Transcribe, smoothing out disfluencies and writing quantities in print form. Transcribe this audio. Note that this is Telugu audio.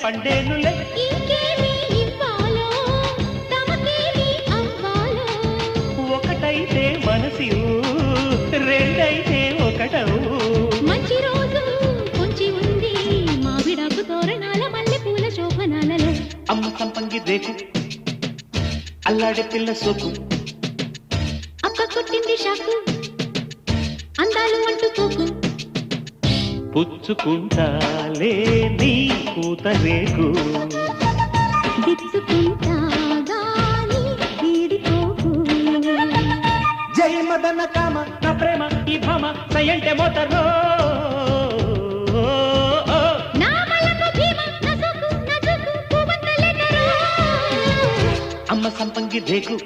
పండేనులే. ఇంకేమి ఇవ్వాలో తమకేమి అవ్వాలో. ఒకటైతే మనసు రెండైతే ఒకటవు. మంచి రోజు కొంచి ఉంది మావిడాకు తోరణాల మల్లె పూల శోభనాలలో. అమ్మ సంపంగి రేకు అల్లాడే పిల్ల సోకు. అక్క కొట్టింది షాకు అందాలు అంటుకోకు. పుచ్చుకుంటాలే నీ పూత రేకు. దిచ్చుకుంటా గాని వీడిపోకు. జై మదన కామ నా ప్రేమ ఈ భామ సయంటే మోతరో. నా మలకు భీమ నా సోకు నా జోకు పూవంత లెటరో. అమ్మ సంపంగి రేకు